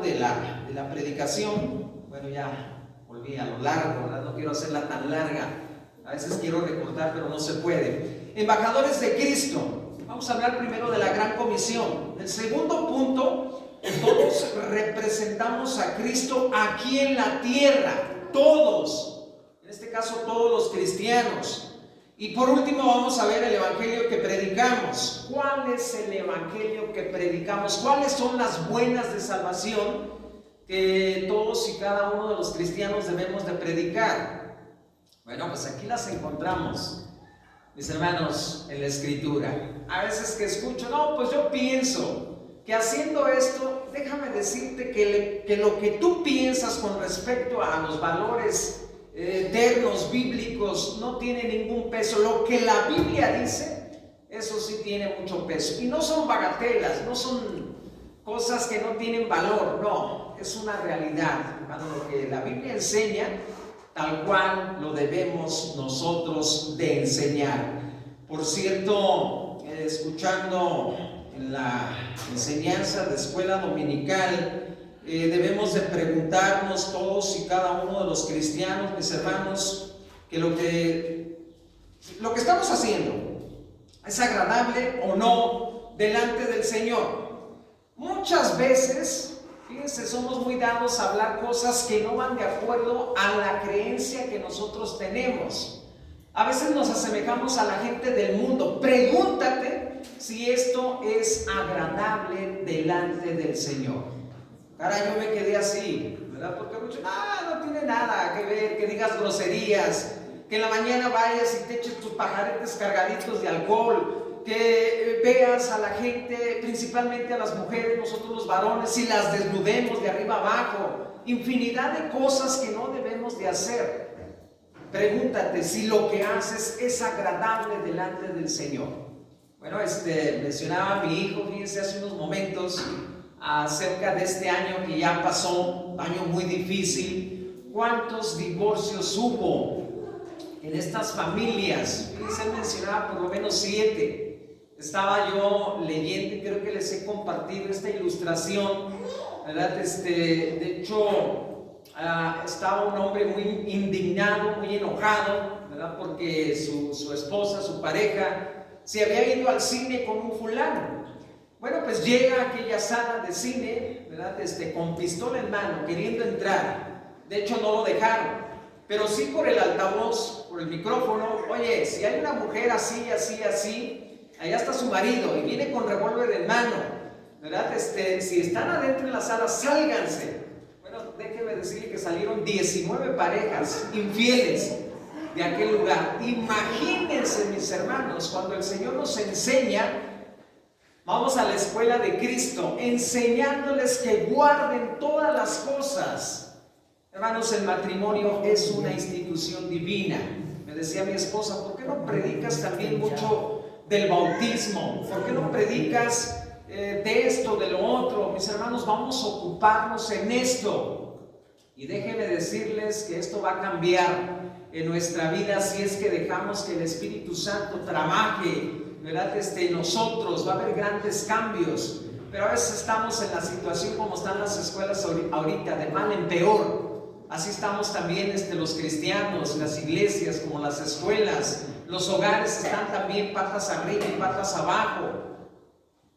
de la predicación. Bueno, ya volví a lo largo, ¿verdad? No quiero hacerla tan larga. A veces quiero recortar, pero no se puede. Embajadores de Cristo. Vamos a hablar primero de la gran comisión. El segundo punto, todos representamos a Cristo aquí en la tierra. Todos. En este caso, todos los cristianos. Y por último vamos a ver el evangelio que predicamos. ¿Cuál es el evangelio que predicamos? ¿Cuáles son las buenas de salvación que todos y cada uno de los cristianos debemos de predicar? Bueno, pues aquí las encontramos, mis hermanos, en la Escritura. A veces que escucho, no, pues yo pienso que haciendo esto, déjame decirte que lo que tú piensas con respecto a los valores eternos, bíblicos, no tiene ningún peso. Lo que la Biblia dice, eso sí tiene mucho peso. Y no son bagatelas, no son cosas que no tienen valor, no, es una realidad, hermano. Lo que la Biblia enseña, tal cual lo debemos nosotros de enseñar. Por cierto, escuchando en la enseñanza de escuela dominical, debemos de preguntarnos todos y cada uno de los cristianos, mis hermanos, que lo que estamos haciendo es agradable o no delante del Señor. Muchas veces, fíjense, somos muy dados a hablar cosas que no van de acuerdo a la creencia que nosotros tenemos. A veces nos asemejamos a la gente del mundo. Pregúntate si esto es agradable delante del Señor. Ahora yo me quedé así, ¿verdad? Porque muchos, no tiene nada que ver, que digas groserías, que en la mañana vayas y te eches tus pajaretes cargaditos de alcohol, que veas a la gente, principalmente a las mujeres, nosotros los varones, y las desnudemos de arriba abajo. Infinidad de cosas que no debemos de hacer. Pregúntate si lo que haces es agradable delante del Señor. Bueno, mencionaba a mi hijo, fíjense, hace unos momentos, acerca de este año que ya pasó, un año muy difícil. ¿Cuántos divorcios hubo en estas familias? Fíjense, él mencionaba por lo menos 7. Estaba yo leyendo y creo que les he compartido esta ilustración, ¿verdad? De hecho, estaba un hombre muy indignado, muy enojado, ¿verdad? Porque su esposa, su pareja, se había ido al cine con un fulano. Bueno, pues llega a aquella sala de cine, ¿verdad? Con pistola en mano, queriendo entrar. De hecho, no lo dejaron, pero sí por el altavoz, por el micrófono. Oye, si hay una mujer así, así, así, allá está su marido y viene con revólver en mano, ¿verdad? Si están adentro en la sala, sálganse. Bueno, déjeme decirle que salieron 19 parejas infieles de aquel lugar. Imagínense, mis hermanos, cuando el Señor nos enseña. Vamos a la escuela de Cristo, enseñándoles que guarden todas las cosas. Hermanos, el matrimonio es una institución divina. Me decía mi esposa, ¿por qué no predicas también mucho del bautismo? ¿Por qué no predicas de esto, de lo otro? Mis hermanos, vamos a ocuparnos en esto. Y déjenme decirles que esto va a cambiar en nuestra vida si es que dejamos que el Espíritu Santo trabaje, ¿verdad? Nosotros. Va a haber grandes cambios, pero a veces estamos en la situación como están las escuelas ahorita, de mal en peor. Así estamos también los cristianos, las iglesias como las escuelas, los hogares están también patas arriba y patas abajo.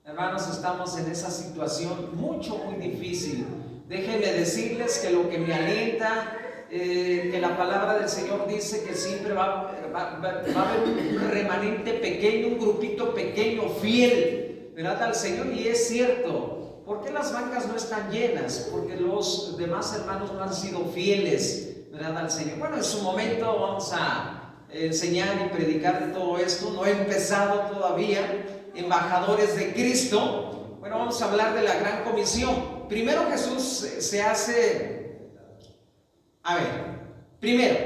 Hermanos, estamos en esa situación muy difícil. Déjenme decirles que lo que me alienta, que la palabra del Señor dice que siempre va a haber un remanente pequeño, un grupito pequeño, fiel, ¿verdad? Al Señor. Y es cierto. ¿Por qué las bancas no están llenas? Porque los demás hermanos no han sido fieles, ¿verdad? Al Señor. Bueno, en su momento vamos a enseñar y predicar de todo esto. No he empezado todavía. Embajadores de Cristo. Bueno, vamos a hablar de la gran comisión. Primero Jesús se hace... primero,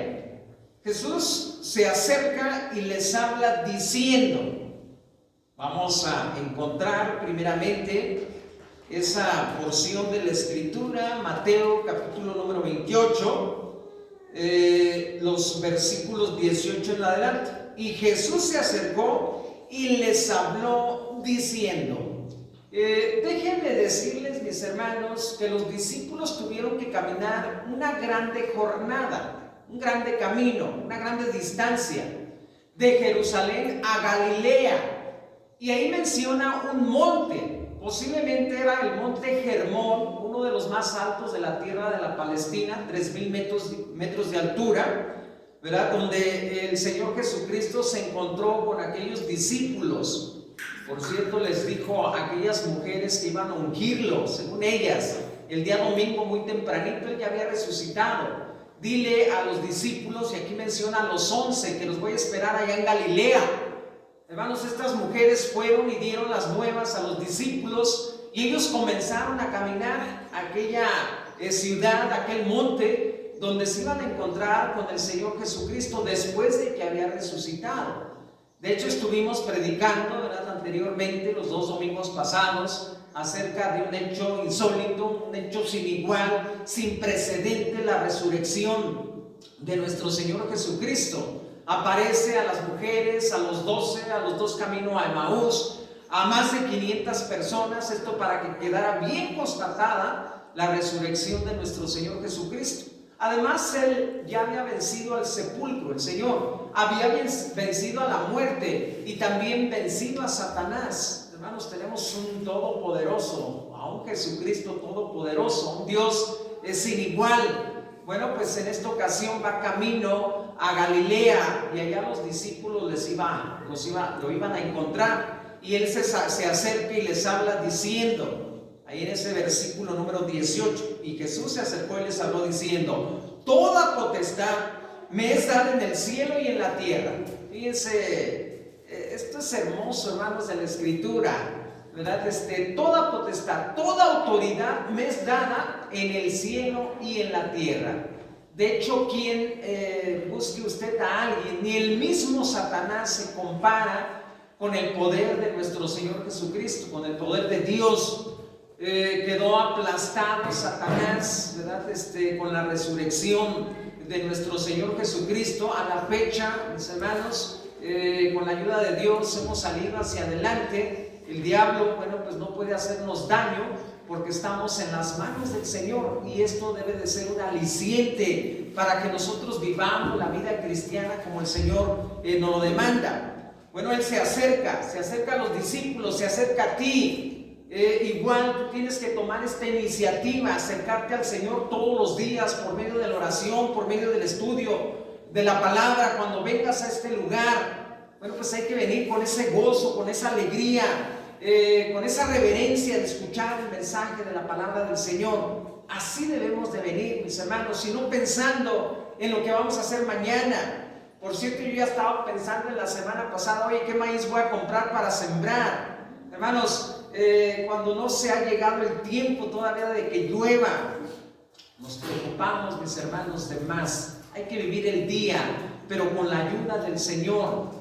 Jesús se acerca y les habla diciendo, vamos a encontrar primeramente esa porción de la Escritura, Mateo capítulo número 28, los versículos 18 en adelante. Y Jesús se acercó y les habló diciendo, Déjenme decirles, mis hermanos, que los discípulos tuvieron que caminar una grande jornada, un grande camino, una grande distancia de Jerusalén a Galilea. Y ahí menciona un monte, posiblemente era el monte Hermón, uno de los más altos de la tierra de la Palestina, 3000 metros de altura, ¿verdad? Donde el Señor Jesucristo se encontró con aquellos discípulos. Por cierto, les dijo a aquellas mujeres que iban a ungirlo, según ellas, el día domingo muy tempranito Él ya había resucitado. Dile a los discípulos, y aquí menciona a los 11, que los voy a esperar allá en Galilea. Hermanos, estas mujeres fueron y dieron las nuevas a los discípulos y ellos comenzaron a caminar a aquella ciudad, aquel monte donde se iban a encontrar con el Señor Jesucristo después de que había resucitado. De hecho, estuvimos predicando, ¿verdad?, anteriormente, los 2 domingos pasados, acerca de un hecho insólito, un hecho sin igual, sin precedente, la resurrección de nuestro Señor Jesucristo. Aparece a las mujeres, a los 12, a los 2 camino a Emaús, a más de 500 personas, esto para que quedara bien constatada la resurrección de nuestro Señor Jesucristo. Además, Él ya había vencido al sepulcro, el Señor había vencido a la muerte y también vencido a Satanás. Hermanos, tenemos un todopoderoso, a un Jesucristo todopoderoso, un Dios sin igual. Bueno, pues en esta ocasión va camino a Galilea y allá los discípulos lo iban a encontrar, y Él se acerca y les habla diciendo, ahí en ese versículo número 18, y Jesús se acercó y les habló diciendo: toda potestad me es dada en el cielo y en la tierra. Fíjense, esto es hermoso, hermanos, de la Escritura, ¿verdad? Toda potestad, toda autoridad me es dada en el cielo y en la tierra. De hecho, quien busque usted a alguien, ni el mismo Satanás se compara con el poder de nuestro Señor Jesucristo, con el poder de Dios. Quedó aplastado Satanás, ¿verdad? Con la resurrección de nuestro Señor Jesucristo. A la fecha, mis hermanos, con la ayuda de Dios hemos salido hacia adelante. El diablo, bueno, pues no puede hacernos daño porque estamos en las manos del Señor, y esto debe de ser un aliciente para que nosotros vivamos la vida cristiana como el Señor nos lo demanda. Bueno, Él se acerca a los discípulos, se acerca a ti. Igual tú tienes que tomar esta iniciativa, acercarte al Señor todos los días por medio de la oración, por medio del estudio de la palabra. Cuando vengas a este lugar, bueno, pues hay que venir con ese gozo, con esa alegría, con esa reverencia de escuchar el mensaje de la palabra del Señor. Así debemos de venir, mis hermanos, y no pensando en lo que vamos a hacer mañana. Por cierto, yo ya estaba pensando en la semana pasada, oye, ¿qué maíz voy a comprar para sembrar? Hermanos, cuando no se ha llegado el tiempo todavía de que llueva, nos preocupamos, mis hermanos, de más. Hay que vivir el día, pero con la ayuda del Señor.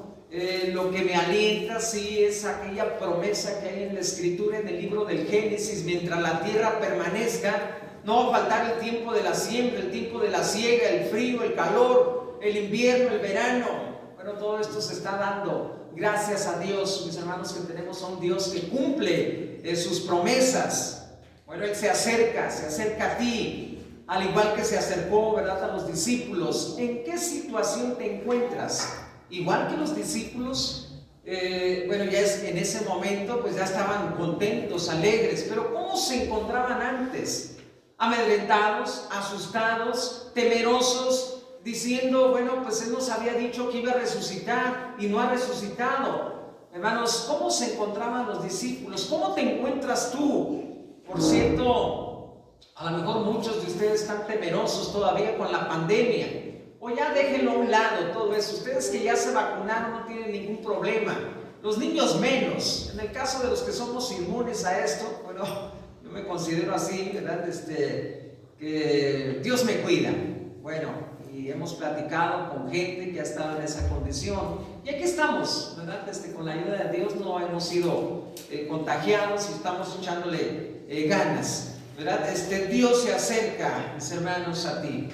Lo que me alienta, sí, es aquella promesa que hay en la Escritura, en el libro del Génesis: mientras la tierra permanezca, no va a faltar el tiempo de la siembra, el tiempo de la siega, el frío, el calor, el invierno, el verano. Bueno, todo esto se está dando. Gracias a Dios, mis hermanos, que tenemos a un Dios que cumple sus promesas. Bueno, Él se acerca a ti, al igual que se acercó, ¿verdad?, a los discípulos. ¿En qué situación te encuentras? Igual que los discípulos, bueno, ya en ese momento pues ya estaban contentos, alegres, pero ¿cómo se encontraban antes? Amedrentados, asustados, temerosos, diciendo, bueno, pues Él nos había dicho que iba a resucitar y no ha resucitado. Hermanos, ¿cómo se encontraban los discípulos? ¿Cómo te encuentras tú? Por cierto, a lo mejor muchos de ustedes están temerosos todavía con la pandemia, o ya déjenlo a un lado todo eso. Ustedes que ya se vacunaron no tienen ningún problema, los niños menos. En el caso de los que somos inmunes a esto, bueno, yo me considero así, ¿verdad? Que Dios me cuida. Bueno, y hemos platicado con gente que ha estado en esa condición, y aquí estamos, ¿verdad? Con la ayuda de Dios no hemos sido contagiados y estamos echándole ganas, ¿verdad? Dios se acerca, mis hermanos, a ti.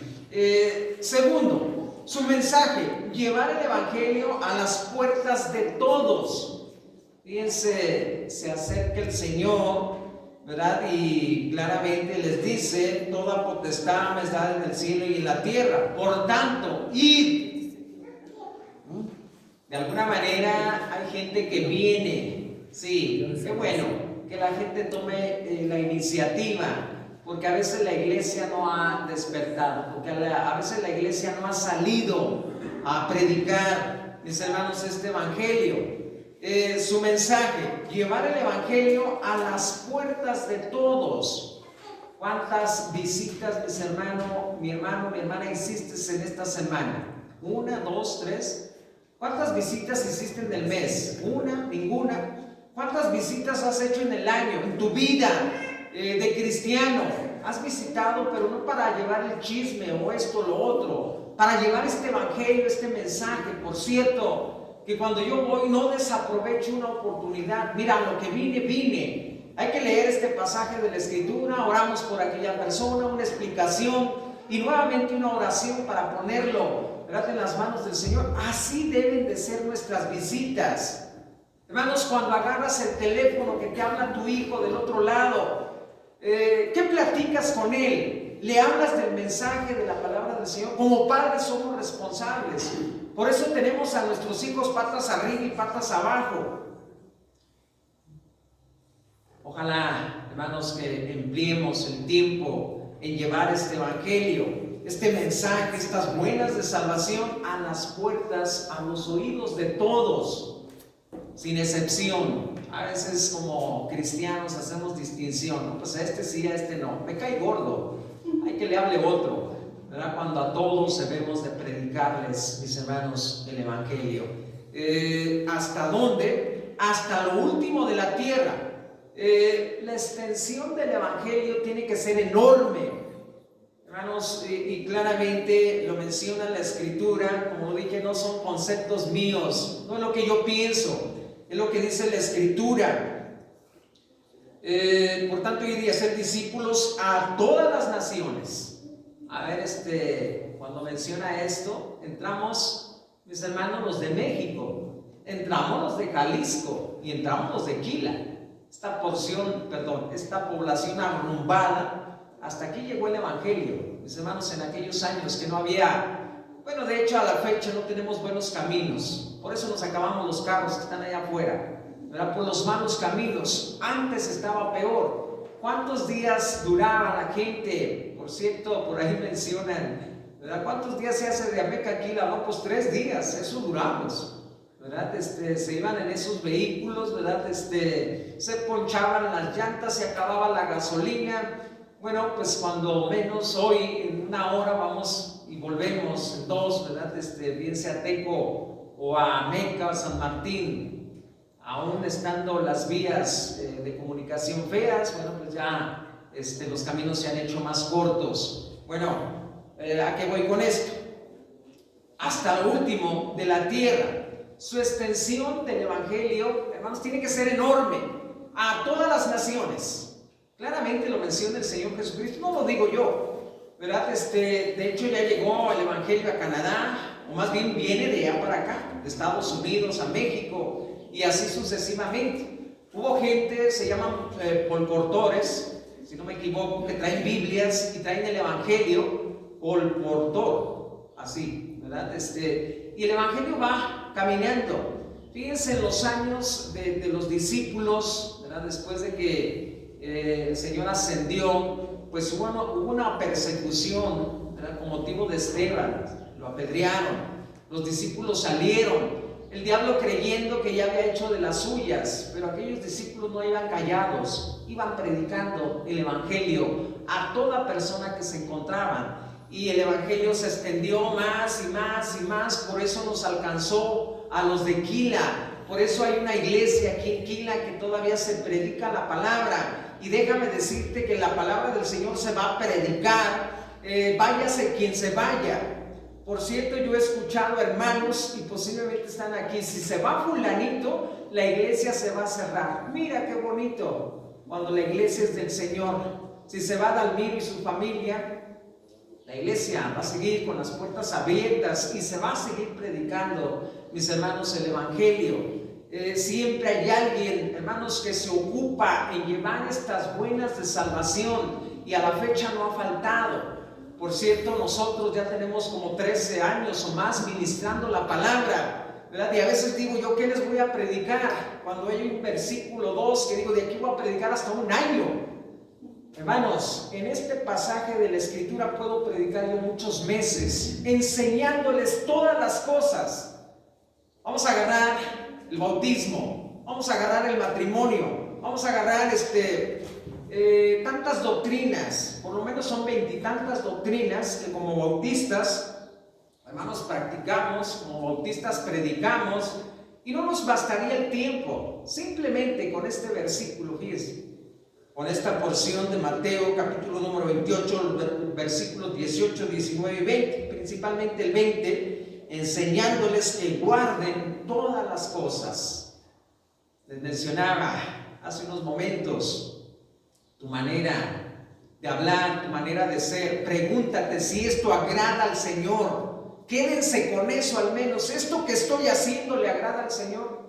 Segundo, su mensaje: llevar el evangelio a las puertas de todos. Fíjense, se acerca el Señor, ¿verdad? Y claramente les dice: toda potestad me es dada en el cielo y en la tierra. Por tanto, id. De alguna manera hay gente que viene. Sí, qué bueno que la gente tome la iniciativa, porque a veces la iglesia no ha despertado, porque a veces la iglesia no ha salido a predicar, mis hermanos, este evangelio. Su mensaje: llevar el evangelio a las puertas de todos. ¿Cuántas visitas, mi hermana, hiciste en esta semana? ¿Una, dos, tres? ¿Cuántas visitas hiciste en el mes? ¿Una? ¿Ninguna? ¿Cuántas visitas has hecho en el año, en tu vida de cristiano? Has visitado, pero no para llevar el chisme o esto o lo otro, para llevar este evangelio, este mensaje. Por cierto, que cuando yo voy no desaprovecho una oportunidad. Mira, lo que vine. Hay que leer este pasaje de la Escritura, oramos por aquella persona, una explicación y nuevamente una oración para ponerlo, ¿verdad?, en las manos del Señor. Así deben de ser nuestras visitas. Hermanos, cuando agarras el teléfono que te habla tu hijo del otro lado, ¿qué platicas con él? ¿Le hablas del mensaje, de la palabra del Señor? Como padres somos responsables. Por eso tenemos a nuestros hijos patas arriba y patas abajo. Ojalá, hermanos, que empleemos el tiempo en llevar este evangelio, este mensaje, estas buenas de salvación a las puertas, a los oídos de todos, sin excepción. A veces como cristianos hacemos distinción, ¿no? Pues a este sí, a este no. Me cae gordo, hay que le hable otro, ¿verdad? Cuando a todos debemos de predicarles, mis hermanos, el evangelio. ¿Hasta dónde? Hasta lo último de la tierra. La extensión del evangelio tiene que ser enorme, hermanos, y claramente lo menciona la Escritura. Como dije, no son conceptos míos, no es lo que yo pienso, es lo que dice la Escritura. Por tanto, ir y hacer discípulos a todas las naciones. A ver, cuando menciona esto, entramos, mis hermanos, los de México, entramos los de Jalisco y entramos los de Quila. Esta población arrumbada, hasta aquí llegó el evangelio, mis hermanos, en aquellos años que no había, bueno, de hecho a la fecha no tenemos buenos caminos, por eso nos acabamos los carros que están allá afuera, ¿verdad? Por los malos caminos. Antes estaba peor. ¿Cuántos días duraba la gente? Por cierto, por ahí mencionan, ¿verdad? ¿Cuántos días se hace de Ameca a Quila? No, pues 3 días, eso duramos, ¿verdad? Se iban en esos vehículos, ¿verdad? Se ponchaban las llantas, se acababa la gasolina. Bueno, pues cuando menos hoy, en 1 hora vamos y volvemos en 2, ¿verdad? Bien sea a Teco o a Ameca o a San Martín, aún estando las vías de comunicación feas. Bueno, pues ya los caminos se han hecho más cortos. Bueno, ¿a qué voy con esto? Hasta lo último de la tierra. Su extensión del evangelio, hermanos, tiene que ser enorme, a todas las naciones. Claramente lo menciona el Señor Jesucristo, no lo digo yo, ¿verdad? De hecho ya llegó el evangelio a Canadá, o más bien viene de allá para acá, de Estados Unidos a México, y así sucesivamente. Hubo gente, se llaman colportores, si no me equivoco, que traen Biblias y traen el evangelio, colportor, así, ¿verdad? Y el evangelio va caminando. Fíjense en los años de los discípulos, ¿verdad? Después de que el Señor ascendió, pues hubo una persecución, ¿verdad? Con motivo de Esteban, lo apedrearon, los discípulos salieron, el diablo creyendo que ya había hecho de las suyas, pero aquellos discípulos no iban callados, iban predicando el evangelio a toda persona que se encontraban. Y el evangelio se extendió más y más y más. Por eso nos alcanzó a los de Quila. Por eso hay una iglesia aquí en Quila que todavía se predica la palabra. Y déjame decirte que la palabra del Señor se va a predicar, váyase quien se vaya. Por cierto, yo he escuchado hermanos, y posiblemente están aquí: si se va fulanito, la iglesia se va a cerrar. Mira qué bonito, cuando la iglesia es del Señor. Si se va Dalmiro y su familia, la iglesia va a seguir con las puertas abiertas y se va a seguir predicando, mis hermanos, el evangelio. siempre hay alguien, hermanos, que se ocupa en llevar estas buenas de salvación, y a la fecha no ha faltado. Por cierto, nosotros ya tenemos como 13 años o más ministrando la palabra, ¿verdad? Y a veces digo yo, ¿qué les voy a predicar? Cuando hay un versículo 2 que digo, de aquí voy a predicar hasta un año. Hermanos, en este pasaje de la Escritura puedo predicar yo muchos meses, enseñándoles todas las cosas. Vamos a agarrar el bautismo, vamos a agarrar el matrimonio, vamos a agarrar tantas doctrinas, por lo menos son 20 y tantas doctrinas que como bautistas, hermanos, practicamos, como bautistas predicamos, y no nos bastaría el tiempo, simplemente con este versículo, fíjense, con esta porción de Mateo capítulo número 28, versículos 18, 19 y 20, principalmente el 20, enseñándoles que guarden todas las cosas. Les mencionaba hace unos momentos, tu manera de hablar, tu manera de ser. Pregúntate si esto agrada al Señor. Quédense con eso al menos. ¿Esto que estoy haciendo le agrada al Señor?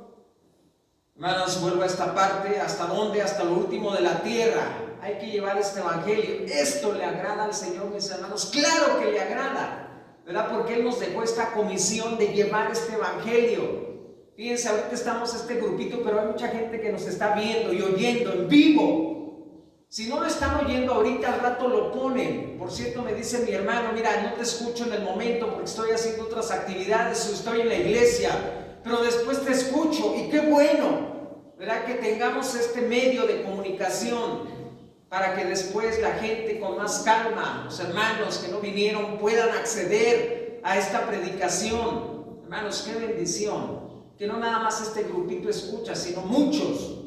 Hermanos, vuelvo a esta parte. ¿Hasta dónde? Hasta lo último de la tierra. Hay que llevar este evangelio. ¿Esto le agrada al Señor, mis hermanos? Claro que le agrada, ¿verdad? Porque Él nos dejó esta comisión de llevar este evangelio. Fíjense, ahorita estamos este grupito, pero hay mucha gente que nos está viendo y oyendo en vivo. Si no lo están oyendo ahorita, al rato lo ponen. Por cierto, me dice mi hermano, mira, no te escucho en el momento porque estoy haciendo otras actividades o estoy en la iglesia, pero después te escucho. Y qué bueno, ¿verdad? Que tengamos este medio de comunicación para que después la gente con más calma, los hermanos que no vinieron, puedan acceder a esta predicación. Hermanos, qué bendición, que no nada más este grupito escucha, sino muchos.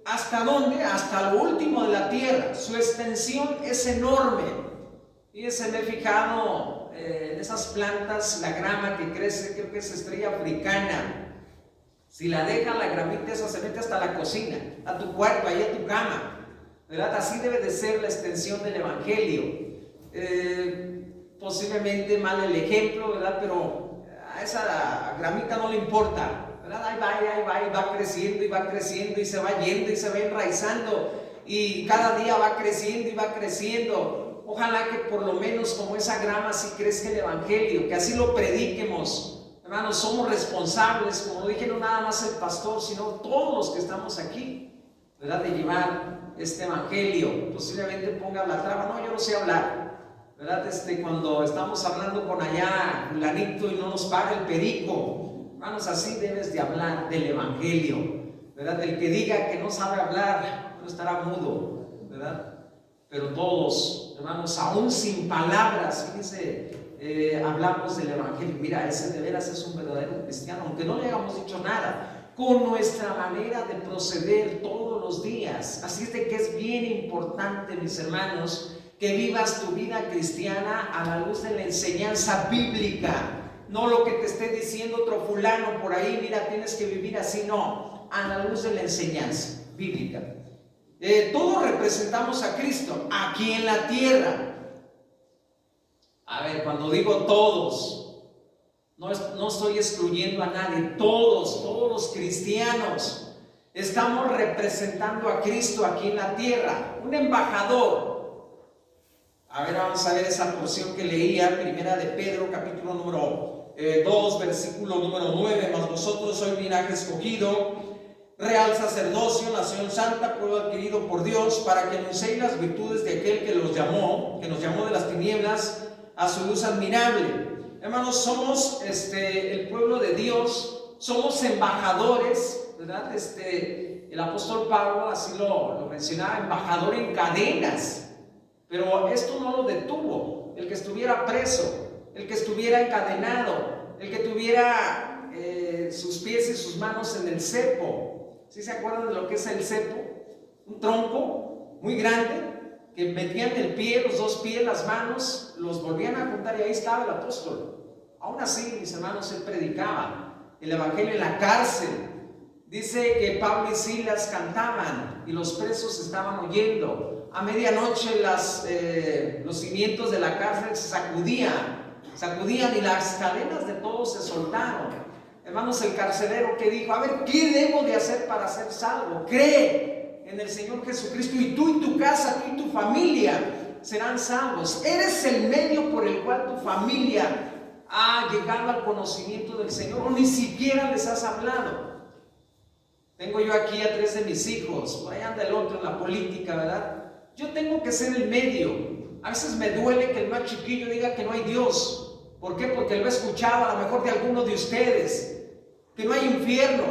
¿Hasta dónde? Hasta lo último de la tierra. Su extensión es enorme. Fíjense, me he fijado en esas plantas, la grama que crece, creo que es estrella africana. Si la dejan, la gramita esa se mete hasta la cocina, a tu cuarto, ahí a tu cama, ¿verdad? Así debe de ser la extensión del evangelio. Posiblemente mal el ejemplo, ¿verdad? Pero a esa gramita no le importa, ¿verdad? Ahí va, y va creciendo y va creciendo y se va yendo y se va enraizando y cada día va creciendo y va creciendo. Ojalá que por lo menos como esa grama así crezca el evangelio, que así lo prediquemos. Hermanos, somos responsables, como lo dije, no nada más el pastor, sino todos los que estamos aquí, ¿verdad? De llevar este evangelio. Posiblemente ponga la traba, no, yo no sé hablar, ¿verdad? Cuando estamos hablando con allá fulanito y no nos paga el perico. Hermanos, así debes de hablar del evangelio, ¿verdad? El que diga que no sabe hablar, no estará mudo, ¿verdad? Pero todos, hermanos, aún sin palabras, fíjense, hablamos del evangelio. Mira, ese de veras es un verdadero cristiano, aunque no le hayamos dicho nada, con nuestra manera de proceder todos los días. Así es de que es bien importante, mis hermanos, que vivas tu vida cristiana a la luz de la enseñanza bíblica. No lo que te esté diciendo otro fulano por ahí, mira, tienes que vivir así, no, a la luz de la enseñanza bíblica. Todos representamos a Cristo aquí en la tierra. A ver, cuando digo todos, no estoy excluyendo a nadie, todos los cristianos estamos representando a Cristo aquí en la tierra, un embajador. A ver, vamos a ver esa porción que leía, primera de Pedro, capítulo número 2, versículo número 9. Mas vosotros sois linaje escogido, real sacerdocio, nación santa, pueblo adquirido por Dios, para que anunciéis las virtudes de aquel que nos llamó de las tinieblas a su luz admirable. Hermanos, somos el pueblo de Dios, somos embajadores, ¿verdad? El apóstol Pablo así lo mencionaba, embajador en cadenas. Pero esto no lo detuvo. El que estuviera preso, el que estuviera encadenado, el que tuviera sus pies y sus manos en el cepo. ¿Sí se acuerdan de lo que es el cepo? Un tronco muy grande que metían el pie, los dos pies, las manos, los volvían a juntar y ahí estaba el apóstol. Aún así, mis hermanos, él predicaba el evangelio en la cárcel. Dice que Pablo y Silas cantaban y los presos estaban oyendo. A medianoche los cimientos de la cárcel se sacudían y las cadenas de todos se soltaron. Hermanos, el carcelero que dijo, a ver, ¿qué debo de hacer para ser salvo? Cree en el Señor Jesucristo y tú y tu casa, tú y tu familia serán salvos. Eres el medio por el cual tu familia ha llegado al conocimiento del Señor, o ni siquiera les has hablado. Tengo yo aquí a 3 de mis hijos, por ahí anda el otro en la política, ¿verdad? Yo tengo que ser el medio. A veces me duele que el más chiquillo diga que no hay Dios. ¿Por qué? Porque lo he escuchado a lo mejor de alguno de ustedes, que no hay infierno,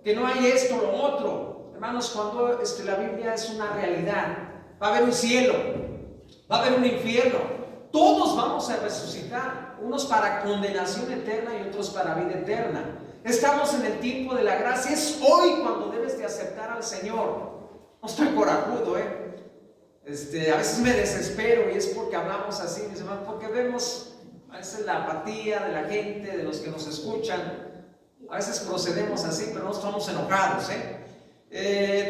que no hay esto, lo otro. Hermanos, cuando la Biblia es una realidad, va a haber un cielo, va a haber un infierno, todos vamos a resucitar, unos para condenación eterna y otros para vida eterna. Estamos en el tiempo de la gracia, es hoy cuando debes de aceptar al Señor. No estoy corajudo, a veces me desespero y es porque hablamos así, mis hermanos, porque vemos a veces la apatía de la gente, de los que nos escuchan. A veces procedemos así, pero no estamos enojados,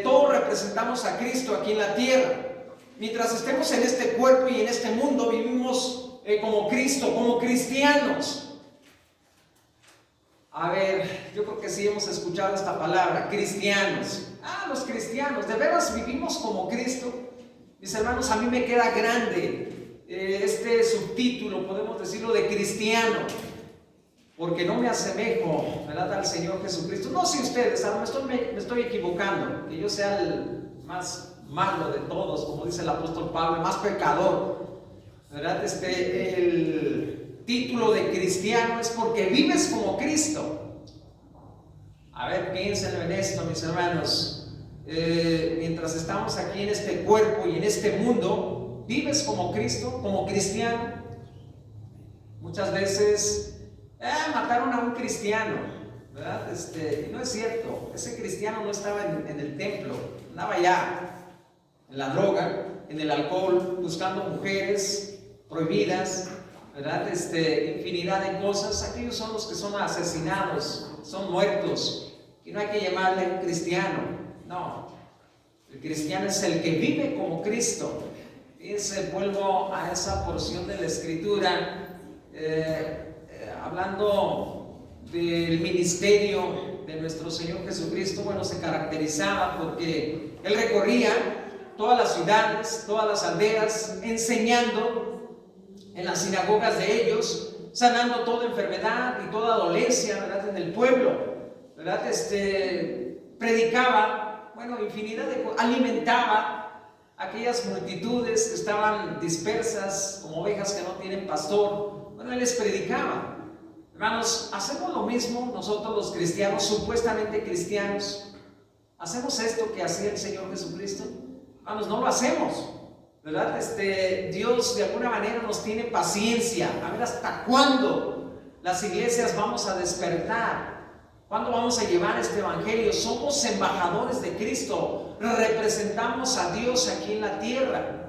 todos representamos a Cristo aquí en la tierra. Mientras estemos en este cuerpo y en este mundo, vivimos como Cristo, como cristianos. A ver, yo creo que sí hemos escuchado esta palabra, cristianos. Los cristianos, ¿de veras vivimos como Cristo? Mis hermanos, a mí me queda grande este subtítulo, podemos decirlo, de cristiano, porque no me asemejo, ¿verdad?, al Señor Jesucristo. No sé ustedes, a lo mejor me estoy equivocando, que yo sea el más malo de todos, como dice el apóstol Pablo, el más pecador, ¿verdad? El título de cristiano es porque vives como Cristo. A ver, piénsenlo en esto, mis hermanos. Mientras estamos aquí en este cuerpo y en este mundo, ¿vives como Cristo, como cristiano? Muchas veces mataron a un cristiano, ¿verdad? Y no es cierto, ese cristiano no estaba en el templo, andaba ya en la droga, en el alcohol, buscando mujeres prohibidas, ¿verdad? Infinidad de cosas. Aquellos son los que son asesinados, son muertos, y no hay que llamarle un cristiano. No, el cristiano es el que vive como Cristo. Fíjense, vuelvo a esa porción de la Escritura, hablando del ministerio de nuestro Señor Jesucristo. Bueno, se caracterizaba porque Él recorría todas las ciudades, todas las aldeas, enseñando en las sinagogas de ellos, sanando toda enfermedad y toda dolencia, ¿verdad?, en el pueblo, ¿verdad? Predicaba, bueno, infinidad de cosas, alimentaba a aquellas multitudes que estaban dispersas como ovejas que no tienen pastor. Bueno, Él les predicaba. Hermanos, ¿hacemos lo mismo nosotros los cristianos, supuestamente cristianos? ¿Hacemos esto que hacía el Señor Jesucristo? Hermanos, no lo hacemos, ¿verdad? Dios de alguna manera nos tiene paciencia. A ver, ¿hasta cuándo las iglesias vamos a despertar? ¿Cuándo vamos a llevar este evangelio? Somos embajadores de Cristo, representamos a Dios aquí en la tierra.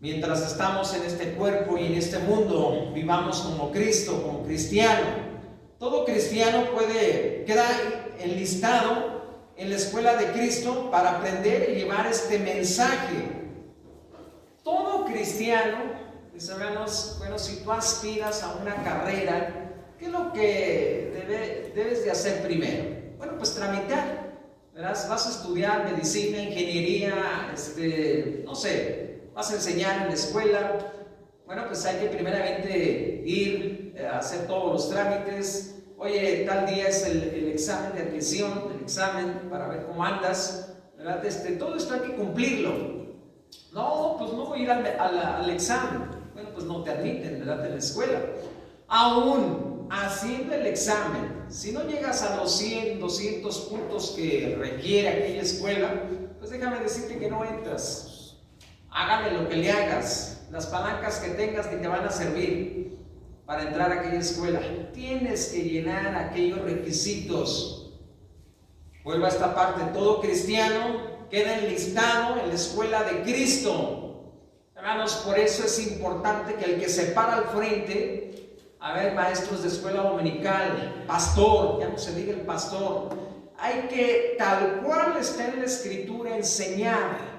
Mientras estamos en este cuerpo y en este mundo, vivamos como Cristo, como cristiano. Todo cristiano puede quedar enlistado en la escuela de Cristo para aprender y llevar este mensaje. Todo cristiano, mis hermanos, bueno, si tú aspiras a una carrera, ¿qué es lo que debes de hacer primero? Bueno, pues tramitar, ¿verdad? Vas a estudiar medicina, ingeniería, no sé, vas a enseñar en la escuela. Bueno, pues hay que primeramente ir a hacer todos los trámites. Oye, tal día es el examen de admisión, el examen para ver cómo andas, ¿verdad? Todo esto hay que cumplirlo. No, pues no voy a ir al examen. Bueno, pues no te admiten, ¿verdad?, en la escuela. Aún haciendo el examen, si no llegas a los 100, 200 puntos que requiere aquella escuela, pues déjame decirte que no entras. Hágale lo que le hagas, las palancas que tengas ni te van a servir para entrar a aquella escuela. Tienes que llenar aquellos requisitos. Vuelvo a esta parte, todo cristiano queda enlistado en la escuela de Cristo. Hermanos, por eso es importante que el que se para al frente, a ver, maestros de escuela dominical, pastor, ya no se diga el pastor, hay que, tal cual está en la Escritura, enseñar.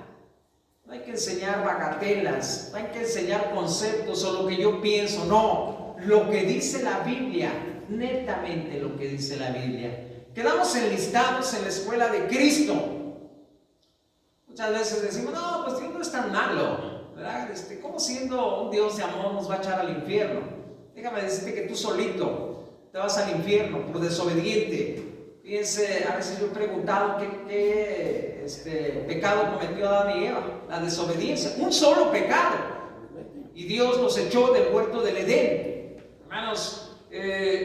No hay que enseñar bagatelas, no hay que enseñar conceptos o lo que yo pienso, no. lo que dice la Biblia, netamente lo que dice la Biblia. Quedamos enlistados en la escuela de Cristo. Muchas veces decimos, no, pues Dios no es tan malo, ¿verdad? ¿Cómo siendo un Dios de amor nos va a echar al infierno? Déjame decirte que tú solito te vas al infierno por desobediente. Fíjense, a veces yo he preguntado qué pecado cometió Adán y Eva, la desobediencia, un solo pecado, y Dios los echó del huerto del Edén. Hermanos,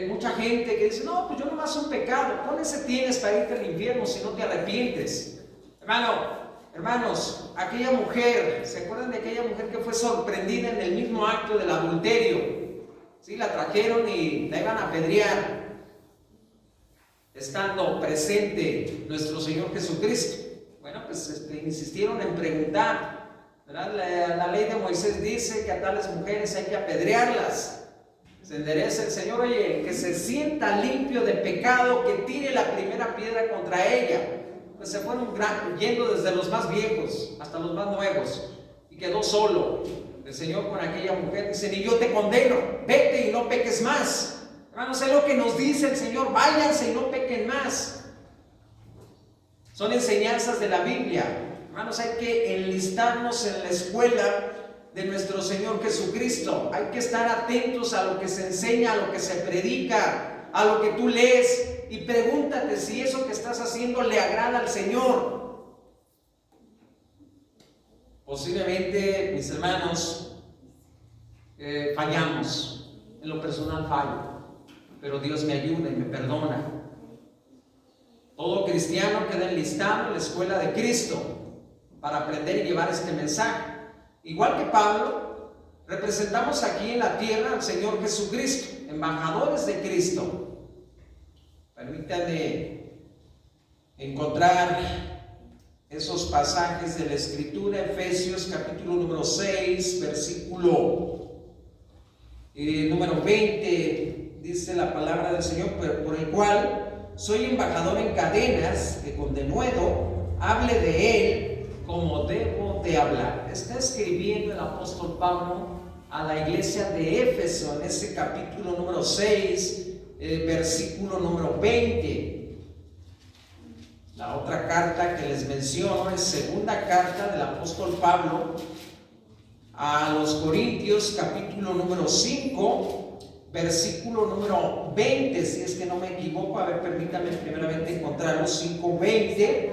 mucha gente que dice, no, pues yo nomás un pecado, ¿cuál ese tienes para irte al infierno si no te arrepientes? Hermanos, aquella mujer, ¿se acuerdan de aquella mujer que fue sorprendida en el mismo acto del adulterio? Sí, la trajeron y la iban a apedrear, estando presente nuestro Señor Jesucristo. Bueno, pues insistieron en preguntar, ¿verdad? La ley de Moisés dice que a tales mujeres hay que apedrearlas. Se endereza el Señor, oye, que se sienta limpio de pecado, que tire la primera piedra contra ella. Pues se fueron yendo desde los más viejos hasta los más nuevos, y quedó solo el Señor con aquella mujer. Dice, ni yo te condeno, vete y no peques más. Hermanos, es lo que nos dice el Señor, váyanse y no pequen más. Son enseñanzas de la Biblia. Hermanos, hay que enlistarnos en la escuela de nuestro Señor Jesucristo. Hay que estar atentos a lo que se enseña, a lo que se predica, a lo que tú lees, y pregúntate si eso que estás haciendo le agrada al Señor. Posiblemente, mis hermanos, fallamos. En lo personal fallo, pero Dios me ayuda y me perdona. Todo cristiano queda enlistado en la escuela de Cristo para aprender y llevar este mensaje. Igual que Pablo, representamos aquí en la tierra al Señor Jesucristo, embajadores de Cristo. Permítanme encontrar esos pasajes de la Escritura. Efesios capítulo número 6, versículo número 20, dice la palabra del Señor, por el cual soy embajador en cadenas, que con denuedo hable de él como debo de hablar. Está escribiendo el apóstol Pablo a la iglesia de Éfeso en ese capítulo número 6, versículo número 20. La otra carta que les menciono es segunda carta del apóstol Pablo a los Corintios, capítulo número 5, versículo número 20, si es que no me equivoco. A ver, permítame primeramente encontrarlo. 5:20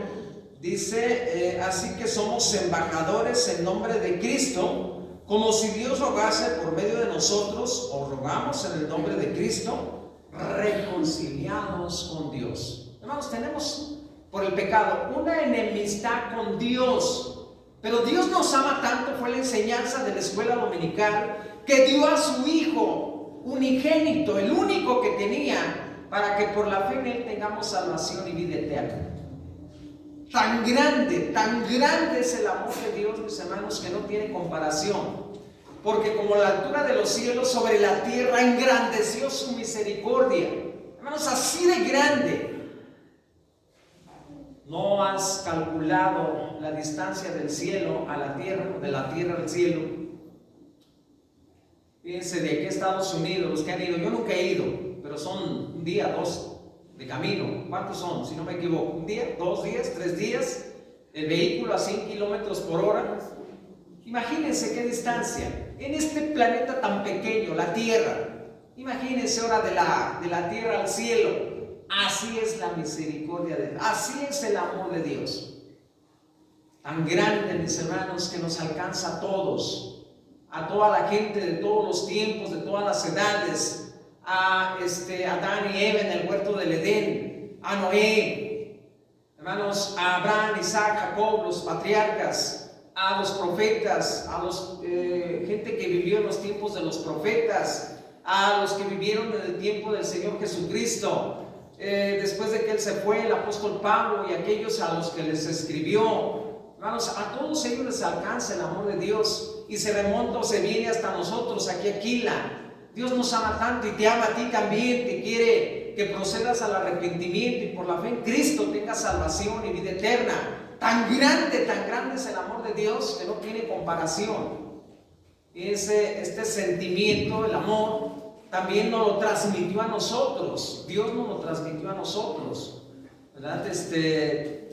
dice, así que somos embajadores en nombre de Cristo, como si Dios rogase por medio de nosotros, o rogamos en el nombre de Cristo, reconciliados con Dios. Hermanos, tenemos por el pecado una enemistad con Dios, pero Dios nos ama tanto, fue la enseñanza de la escuela dominical, que dio a su Hijo unigénito, el único que tenía, para que por la fe en Él tengamos salvación y vida eterna. Tan grande es el amor de Dios, mis hermanos, que no tiene comparación. Porque como la altura de los cielos sobre la tierra, engrandeció su misericordia. Hermanos, así de grande. ¿No has calculado la distancia del cielo a la tierra, de la tierra al cielo? Fíjense, de aquí a Estados Unidos, los que han ido, yo nunca he ido, pero son un día, dos de camino. ¿Cuántos son? Si no me equivoco, un día, 2 días, 3 días, el vehículo a 100 kilómetros por hora. Imagínense qué distancia en este planeta tan pequeño, la tierra. Imagínense ahora de la tierra al cielo. Así es la misericordia de Dios, así es el amor de Dios. Tan grande, mis hermanos, que nos alcanza a todos, a toda la gente de todos los tiempos, de todas las edades, a Adán y Eva en el huerto del Edén, a Noé, hermanos, a Abraham, Isaac, Jacob, los patriarcas, a los profetas, a los gente que vivió en los tiempos de los profetas, a los que vivieron en el tiempo del Señor Jesucristo. Después de que Él se fue, el apóstol Pablo y aquellos a los que les escribió, hermanos, a todos ellos les alcanza el amor de Dios y se remonta o se viene hasta nosotros aquí a Aquila. Dios nos ama tanto y te ama a ti también, te quiere que procedas al arrepentimiento y por la fe en Cristo tengas salvación y vida eterna. Tan grande es el amor de Dios que no tiene comparación. Este sentimiento, el amor, también nos lo transmitió a nosotros. Dios nos lo transmitió a nosotros, ¿verdad?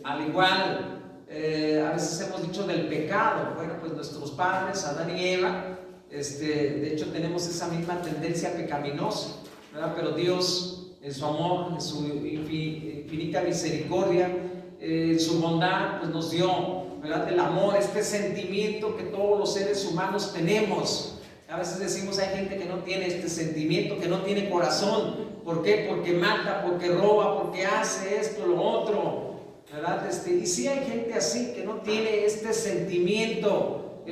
Al igual, a veces hemos dicho del pecado. Bueno, pues nuestros padres, Adán y Eva, de hecho tenemos esa misma tendencia pecaminosa, ¿verdad? Pero Dios, en su amor, en su infinita misericordia, en su bondad, pues nos dio, ¿verdad?, el amor, este sentimiento que todos los seres humanos tenemos. A veces decimos, hay gente que no tiene este sentimiento, que no tiene corazón. ¿Por qué? Porque mata, porque roba, porque hace esto, lo otro, ¿verdad? Y sí hay gente así, que no tiene este sentimiento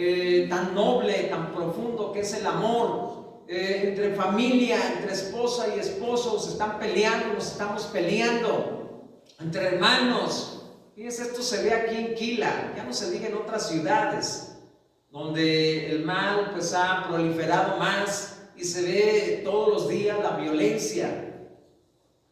tan noble, tan profundo, que es el amor. Entre familia, entre esposa y esposo, se están peleando, nos estamos peleando. Entre hermanos. Fíjense, esto se ve aquí en Quila, ya no se diga en otras ciudades, donde el mal pues ha proliferado más y se ve todos los días la violencia.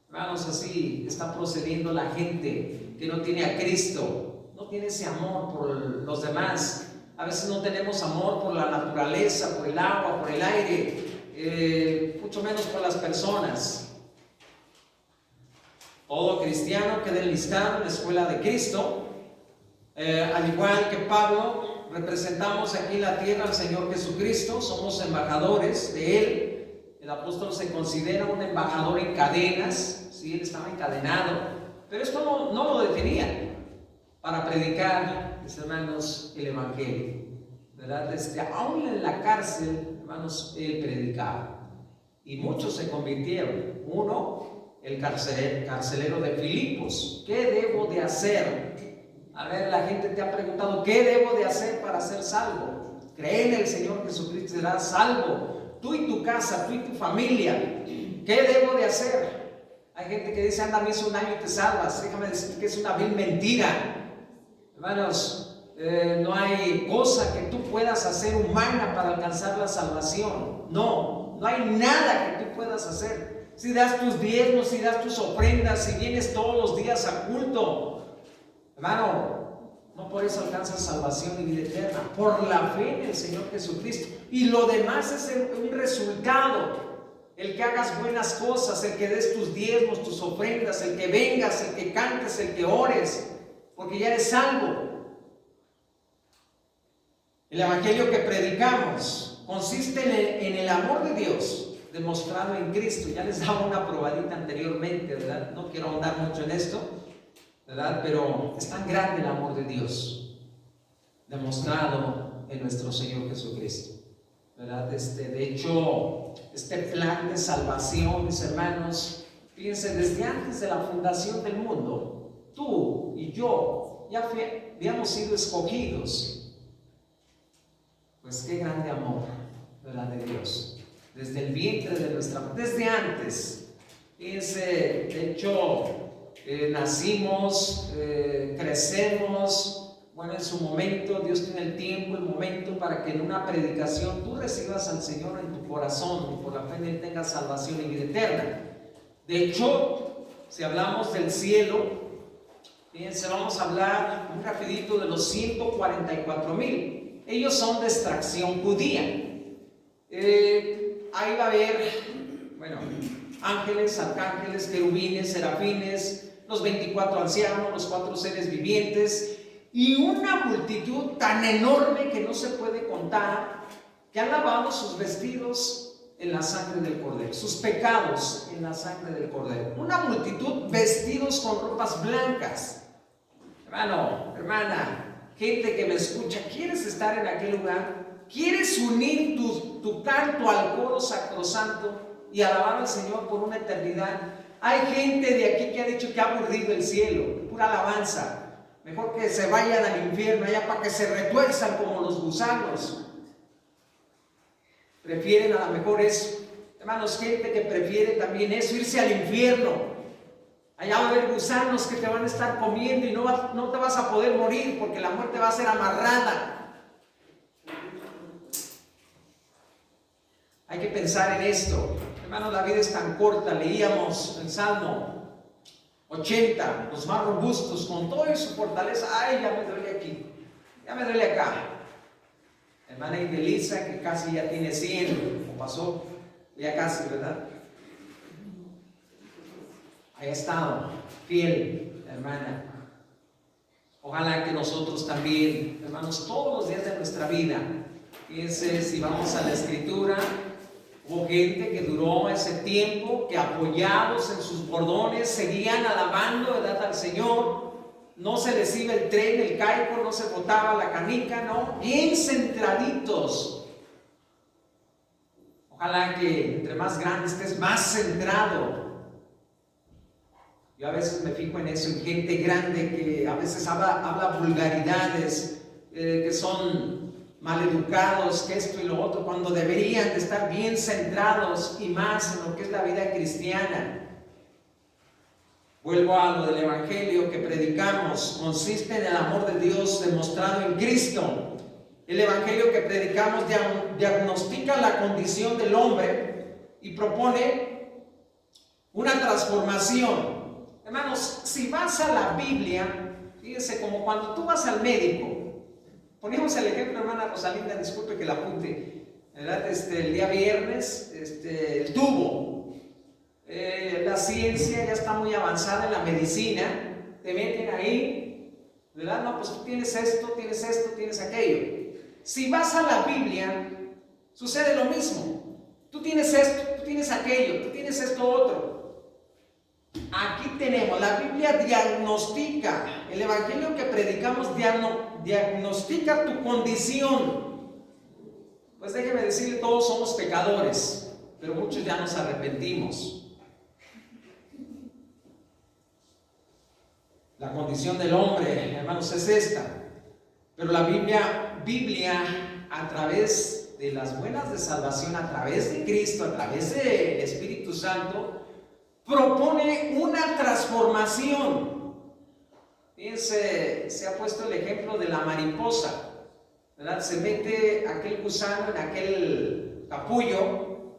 Hermanos, así está procediendo la gente que no tiene a Cristo, no tiene ese amor por los demás. A veces no tenemos amor por la naturaleza, por el agua, por el aire, mucho menos por las personas. Todo cristiano queda enlistado en la escuela de Cristo, al igual que Pablo. Representamos aquí en la tierra al Señor Jesucristo, somos embajadores de Él. El apóstol se considera un embajador en cadenas, ¿sí? Él estaba encadenado, pero esto no lo detenía para predicar, mis hermanos, el Evangelio, ¿verdad? Aún en la cárcel, hermanos, Él predicaba y muchos se convirtieron. Uno, el carcelero de Filipos. ¿Qué debo de hacer? A ver, la gente te ha preguntado, ¿qué debo de hacer para ser salvo? Cree en el Señor Jesucristo y serás salvo, tú y tu casa, tú y tu familia. ¿Qué debo de hacer? Hay gente que dice, anda a misa un año y te salvas. Déjame decir que es una vil mentira. Hermanos, no hay cosa que tú puedas hacer humana para alcanzar la salvación. No hay nada que tú puedas hacer. Si das tus diezmos, si das tus ofrendas, si vienes todos los días a culto, hermano, no por eso alcanzas salvación y vida eterna, por la fe en el Señor Jesucristo. Y lo demás es un resultado. El que hagas buenas cosas, el que des tus diezmos, tus ofrendas, el que vengas, el que cantes, el que ores, porque ya eres salvo. El evangelio que predicamos consiste en el amor de Dios demostrado en Cristo. Ya les daba una probadita anteriormente, ¿verdad? No quiero ahondar mucho en esto, ¿verdad? Pero es tan grande el amor de Dios demostrado en nuestro Señor Jesucristo, ¿verdad? De hecho, este plan de salvación, mis hermanos, fíjense, desde antes de la fundación del mundo, tú y yo ya habíamos sido escogidos. Pues qué grande amor, ¿verdad?, de Dios. Desde el vientre de nuestra madre, desde antes. Fíjense, de hecho, nacimos, crecemos. Bueno, en su momento, Dios tiene el tiempo, el momento para que en una predicación tú recibas al Señor en tu corazón y por la fe en Él tengas salvación y vida eterna. De hecho, si hablamos del cielo, fíjense, vamos a hablar muy rapidito de los 144,000. Ellos son de extracción judía. Ahí va a haber, bueno, ángeles, arcángeles, querubines, serafines, los 24 ancianos, los 4 seres vivientes y una multitud tan enorme que no se puede contar, que han lavado sus vestidos en la sangre del Cordero, sus pecados en la sangre del Cordero. Una multitud vestidos con ropas blancas. Hermano, hermana, gente que me escucha, ¿quieres estar en aquel lugar? ¿Quieres unir tu canto al coro sacrosanto y alabar al Señor por una eternidad? Hay gente de aquí que ha dicho que ha aburrido el cielo, pura alabanza. Mejor que se vayan al infierno allá para que se retuerzan como los gusanos. Prefieren a lo mejor eso. Hermanos, gente que prefiere también eso, irse al infierno. Allá va a haber gusanos que te van a estar comiendo y no te vas a poder morir porque la muerte va a ser amarrada. Hay que pensar en esto. Hermanos, la vida es tan corta. Leíamos el Salmo 80, los más robustos, con toda su fortaleza. Ay, ya me duele aquí, ya me duele acá. Hermana Indelisa, que casi ya tiene 100, como pasó, Ya casi, ¿verdad? Haya estado fiel, hermana. Ojalá que nosotros también, hermanos, todos los días de nuestra vida, fíjense, si vamos a la Escritura, hubo gente que duró ese tiempo, que apoyados en sus bordones seguían alabando, ¿verdad?, al Señor. No se les iba el tren, el caipo, no se botaba la canica, no, bien centraditos. Ojalá que entre más grande estés, más centrado. Yo a veces me fijo en eso, en gente grande que a veces habla vulgaridades, que son maleducados, que esto y lo otro, cuando deberían de estar bien centrados y más en lo que es la vida cristiana. Vuelvo a lo del Evangelio que predicamos, consiste en el amor de Dios demostrado en Cristo. El Evangelio que predicamos diagnostica la condición del hombre y propone una transformación. Hermanos, si vas a la Biblia, fíjense, como cuando tú vas al médico, ponemos el ejemplo, hermana Rosalinda, disculpe que la apunte, ¿verdad? El día viernes, el tubo. La ciencia ya está muy avanzada en la medicina, te meten ahí, ¿verdad? No, pues tú tienes esto, tienes aquello. Si vas a la Biblia, sucede lo mismo. Tú tienes esto, tú tienes aquello, tú tienes esto otro. Aquí tenemos, la Biblia diagnostica, el Evangelio que predicamos diagnostica tu condición. Pues déjeme decirle, todos somos pecadores, pero muchos ya nos arrepentimos. La condición del hombre, hermanos, es esta. Pero la Biblia, a través de las buenas de salvación, a través de Cristo, a través del Espíritu Santo, propone una transformación. Fíjense, se ha puesto el ejemplo de la mariposa, ¿verdad? Se mete aquel gusano en aquel capullo,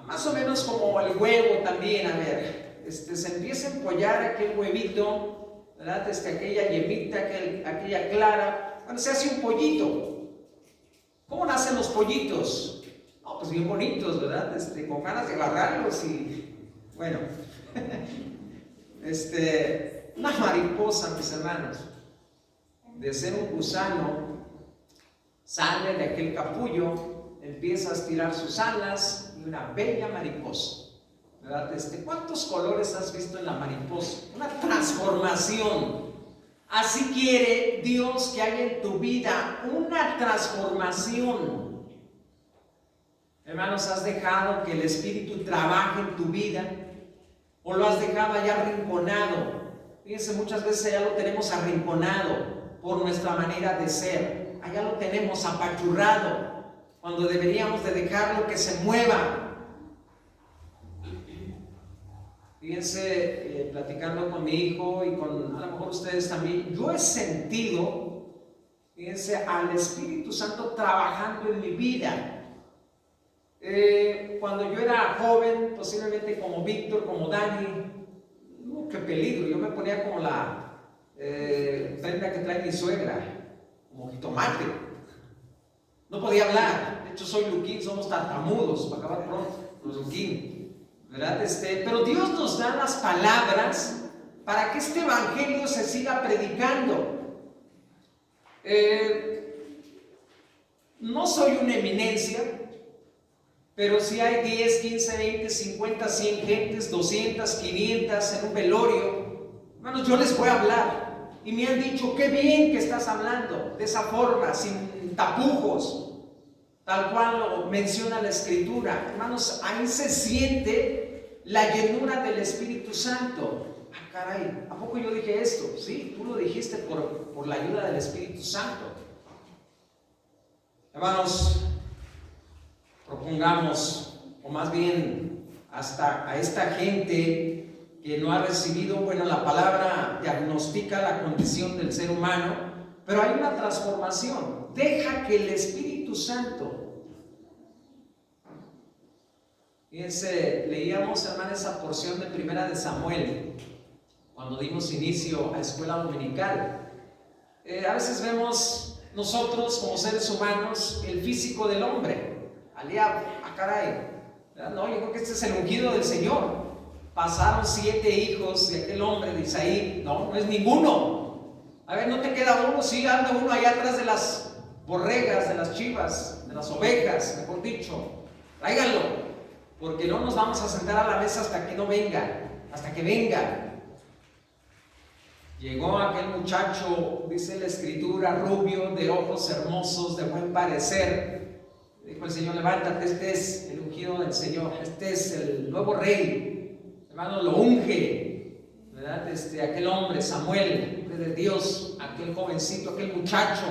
más o menos como el huevo también, a ver. Se empieza a empollar aquel huevito, ¿verdad? Aquella yemita, aquella clara. Bueno, se hace un pollito. ¿Cómo nacen los pollitos? No, pues bien bonitos, ¿verdad? Con ganas de agarrarlos y, bueno, una mariposa, mis hermanos, de ser un gusano, sale de aquel capullo, empieza a estirar sus alas y una bella mariposa. ¿Verdad? ¿Cuántos colores has visto en la mariposa? Una transformación. Así quiere Dios que haya en tu vida una transformación. Hermanos, ¿has dejado que el Espíritu trabaje en tu vida? ¿O lo has dejado allá arrinconado? Fíjense, muchas veces allá lo tenemos arrinconado por nuestra manera de ser. Allá lo tenemos apachurrado, cuando deberíamos de dejarlo que se mueva. Fíjense, platicando con mi hijo y con a lo mejor ustedes también, yo he sentido, fíjense, al Espíritu Santo trabajando en mi vida. Cuando yo era joven, posiblemente como Víctor, como Dani, qué peligro, yo me ponía como la prenda que trae mi suegra, como jitomate. No podía hablar, de hecho soy Luquín, somos tartamudos, para acabar pronto, los Luquín. ¿Verdad? Pero Dios nos da las palabras para que este evangelio se siga predicando. No soy una eminencia, pero si hay 10, 15, 20, 50, 100 gentes, 200, 500 en un velorio, hermanos, yo les voy a hablar. Y me han dicho, qué bien que estás hablando de esa forma, sin tapujos. Tal cual lo menciona la Escritura. Hermanos, ahí se siente la llenura del Espíritu Santo. Ah, caray, ¿a poco yo dije esto? Sí, tú lo dijiste por la ayuda del Espíritu Santo. Hermanos, propongamos, o más bien hasta a esta gente que no ha recibido, bueno, la palabra diagnostica la condición del ser humano, pero hay una transformación. Deja que el Espíritu Santo. Fíjense, leíamos, hermanos, esa porción de Primera de Samuel, cuando dimos inicio a escuela dominical. A veces vemos nosotros como seres humanos el físico del hombre, aliado, caray, ¿verdad? No, yo creo que este es el ungido del Señor. Pasaron 7 hijos de aquel hombre de Isaí. No, no es ninguno. A ver, ¿no te queda uno? Sí, anda uno allá atrás de las borregas, de las chivas, de las ovejas, mejor dicho. Tráiganlo, porque no nos vamos a sentar a la mesa hasta que no venga, hasta que venga. Llegó aquel muchacho, dice la escritura, rubio, de ojos hermosos, de buen parecer. Dijo el Señor: levántate, este es el ungido del Señor, este es el nuevo rey. Hermano, lo unge, ¿verdad? Aquel hombre, Samuel, hombre de Dios, aquel jovencito, aquel muchacho.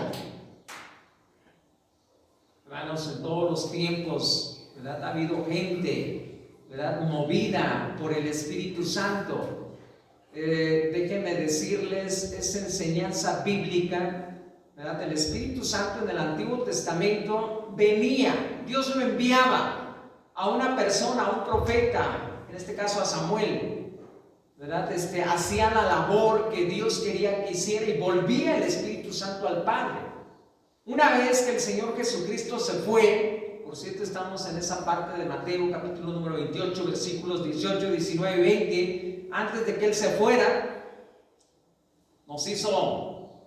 Hermanos, en todos los tiempos, ¿verdad?, ha habido gente, ¿verdad?, movida por el Espíritu Santo. Déjenme decirles, esa enseñanza bíblica, ¿verdad?, del Espíritu Santo en el Antiguo Testamento venía, Dios lo enviaba a una persona, a un profeta, en este caso a Samuel, ¿verdad? Hacía la labor que Dios quería que hiciera y volvía el Espíritu Santo al Padre. Una vez que el Señor Jesucristo se fue, por cierto, estamos en esa parte de Mateo, capítulo número 28, versículos 18, 19 y 20. Antes de que Él se fuera, nos hizo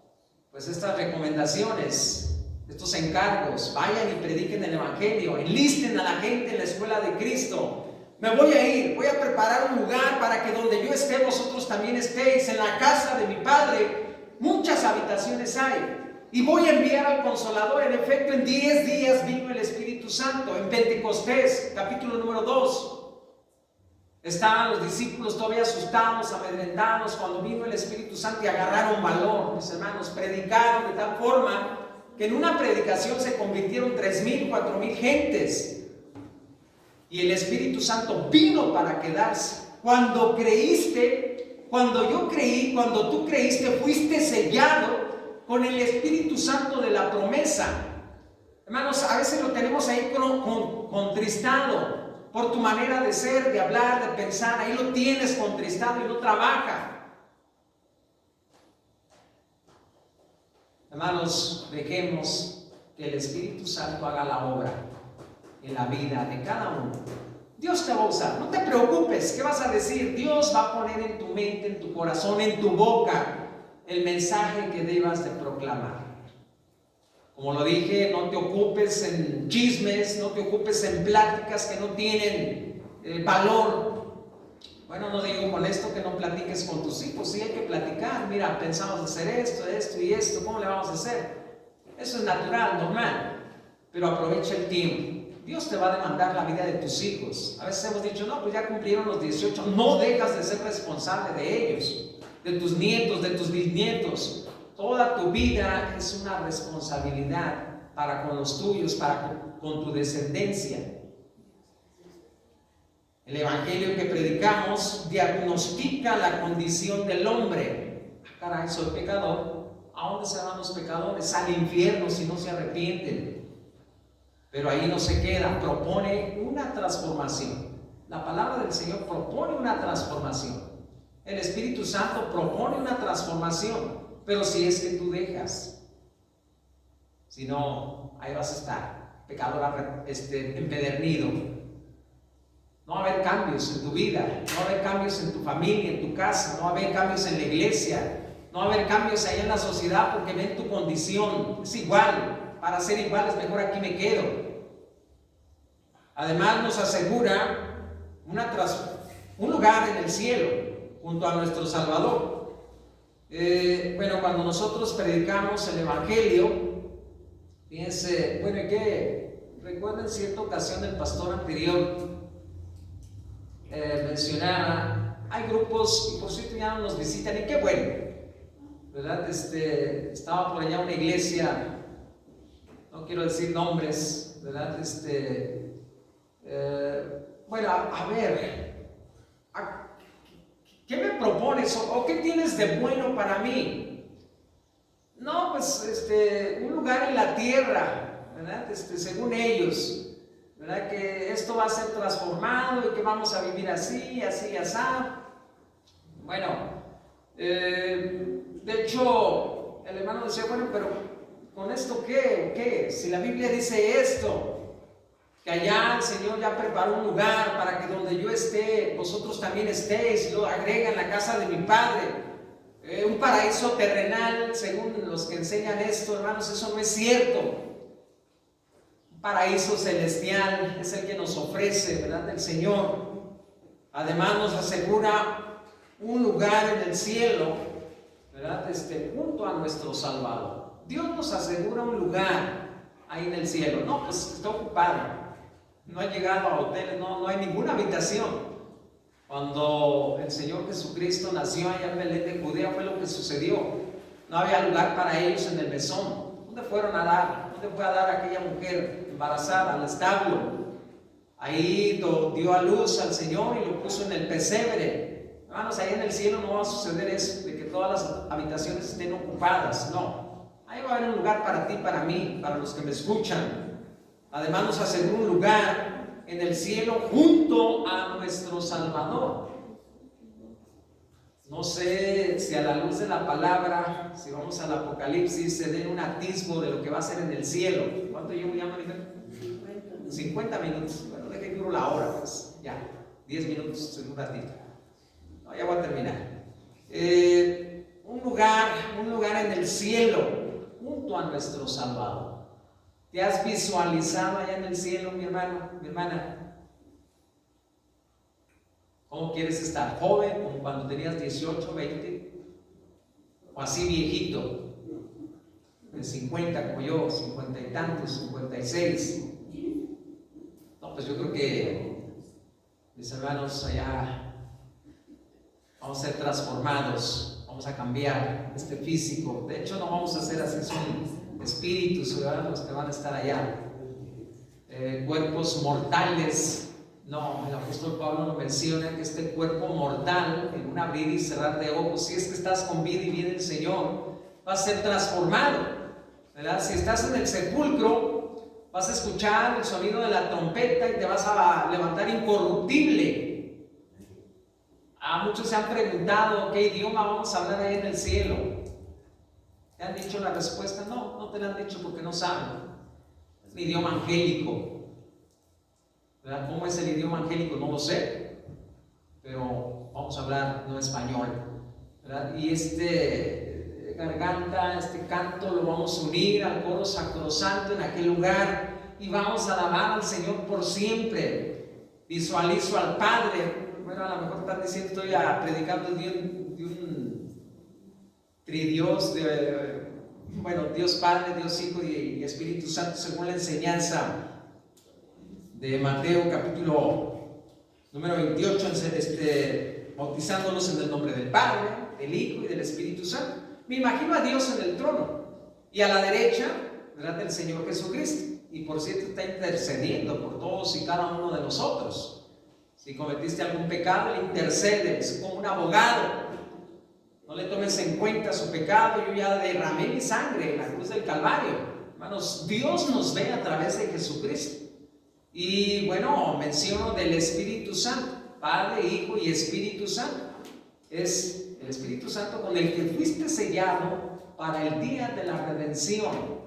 pues estas recomendaciones, estos encargos: vayan y prediquen el Evangelio, enlisten a la gente en la escuela de Cristo. Me voy a ir, voy a preparar un lugar para que donde yo esté, vosotros también estéis. En la casa de mi Padre muchas habitaciones hay. Y voy a enviar al Consolador. En efecto, en 10 días vino el Espíritu Santo. En Pentecostés, capítulo número 2. Estaban los discípulos todavía asustados, amedrentados, cuando vino el Espíritu Santo y agarraron valor, mis hermanos. Predicaron de tal forma que en una predicación se convirtieron 3,000, 4,000 gentes. Y el Espíritu Santo vino para quedarse. Cuando creíste, cuando yo creí, cuando tú creíste, fuiste sellado con el Espíritu Santo de la promesa. Hermanos, a veces lo tenemos ahí contristado por tu manera de ser, de hablar, de pensar. Ahí lo tienes contristado y no trabaja. Hermanos, dejemos que el Espíritu Santo haga la obra en la vida de cada uno. Dios te va a usar. No te preocupes. ¿Qué vas a decir? Dios va a poner en tu mente, en tu corazón, en tu boca el mensaje que debas de proclamar. Como lo dije, no te ocupes en chismes, no te ocupes en pláticas que no tienen valor. Bueno, no digo con esto que no platiques con tus hijos. Sí hay que platicar. Mira, pensamos hacer esto, esto y esto. ¿Cómo le vamos a hacer? Eso es natural, normal. Pero aprovecha el tiempo. Dios te va a demandar la vida de tus hijos. A veces hemos dicho: no, pues ya cumplieron los 18. No dejas de ser responsable de ellos, de tus nietos, de tus bisnietos. Toda tu vida es una responsabilidad para con los tuyos, para con tu descendencia. El evangelio que predicamos diagnostica la condición del hombre. Caray, soy pecador. ¿A dónde se van los pecadores? Al infierno si no se arrepienten. Pero ahí no se queda, propone una transformación. La palabra del Señor propone una transformación. El Espíritu Santo propone una transformación. Pero si es que tú dejas, si no, ahí vas a estar, pecador empedernido. No va a haber cambios en tu vida, no va a haber cambios en tu familia, en tu casa, no va a haber cambios en la iglesia, no va a haber cambios ahí en la sociedad, porque ven tu condición, es igual. Para ser iguales, mejor aquí me quedo. Además nos asegura un lugar en el cielo junto a nuestro Salvador. Cuando nosotros predicamos el Evangelio, fíjense, que recuerden cierta ocasión el pastor anterior mencionaba, hay grupos, y por cierto ya no nos visitan, y qué bueno, ¿verdad? Estaba por allá una iglesia, no quiero decir nombres, ¿verdad? A ver, ¿qué me propones o qué tienes de bueno para mí? No, pues un lugar en la tierra, ¿verdad? Según ellos, ¿verdad? Que esto va a ser transformado y que vamos a vivir así, así, así. Bueno, de hecho, el hermano decía: bueno, pero ¿con esto qué? Si la Biblia dice esto. que allá el Señor ya preparó un lugar para que donde yo esté, vosotros también estéis. Lo agrega en la casa de mi Padre. Un paraíso terrenal, según los que enseñan esto, hermanos, eso no es cierto. Un paraíso celestial es el que nos ofrece, ¿verdad?, el Señor. Además nos asegura un lugar en el cielo, ¿verdad?, junto a nuestro Salvador. Dios nos asegura un lugar ahí en el cielo. No, pues está ocupado, no ha llegado a hoteles, no hay ninguna habitación. Cuando el Señor Jesucristo nació allá en Belén de Judea, fue lo que sucedió. No había lugar para ellos en el mesón. ¿Dónde fueron a dar? ¿Dónde fue a dar aquella mujer embarazada? Al establo. Ahí dio a luz al Señor y lo puso en el pesebre. Hermanos, ahí en el cielo no va a suceder eso, de que todas las habitaciones estén ocupadas. No. Ahí va a haber un lugar para ti, para mí, para los que me escuchan. Además nos asegura un lugar en el cielo junto a nuestro Salvador. No sé si a la luz de la palabra, si vamos al Apocalipsis, se den un atisbo de lo que va a ser en el cielo. ¿Cuánto llevo ya, Maribel? 50 minutos. Bueno, deje que duro la hora, pues ya, 10 minutos en un ratito. No, ya voy a terminar. Un lugar en el cielo junto a nuestro Salvador. ¿Te has visualizado allá en el cielo, mi hermano, mi hermana? ¿Cómo quieres estar? ¿Joven, como cuando tenías 18, 20? ¿O así viejito? De 50 como yo, 50 y tantos, 56. No, pues yo creo que mis hermanos allá vamos a ser transformados, vamos a cambiar este físico. De hecho, no vamos a ser así, son espíritus, ¿verdad?, los que van a estar allá. Cuerpos mortales. No, el apóstol Pablo nos menciona que este cuerpo mortal, en un abrir y cerrar de ojos, si es que estás con vida y viene el Señor, va a ser transformado, ¿verdad? Si estás en el sepulcro, vas a escuchar el sonido de la trompeta y te vas a levantar incorruptible. A muchos se han preguntado qué idioma vamos a hablar ahí en el cielo. ¿Te han dicho la respuesta? No, no te la han dicho porque no saben. Es un idioma angélico. ¿Verdad? ¿Cómo es el idioma angélico? No lo sé, pero vamos a hablar no español, ¿verdad? Y garganta, este canto lo vamos a unir al coro sacrosanto en aquel lugar y vamos a alabar al Señor por siempre. Visualizo al Padre. Bueno, a lo mejor están diciendo, estoy predicando de un tridios, Dios Padre, Dios Hijo y Espíritu Santo, según la enseñanza de Mateo capítulo número 28, bautizándolos en el nombre del Padre, del Hijo y del Espíritu Santo. Me imagino a Dios en el trono y a la derecha, ¿verdad?, del Señor Jesucristo. Y por cierto está intercediendo por todos y cada uno de nosotros. Si cometiste algún pecado, Él intercede, es como un abogado. No le tomes en cuenta su pecado. Yo ya derramé mi sangre en la cruz del Calvario. Hermanos, Dios nos ve a través de Jesucristo. Y bueno, menciono del Espíritu Santo, Padre, Hijo y Espíritu Santo. Es el Espíritu Santo con el que fuiste sellado para el día de la redención.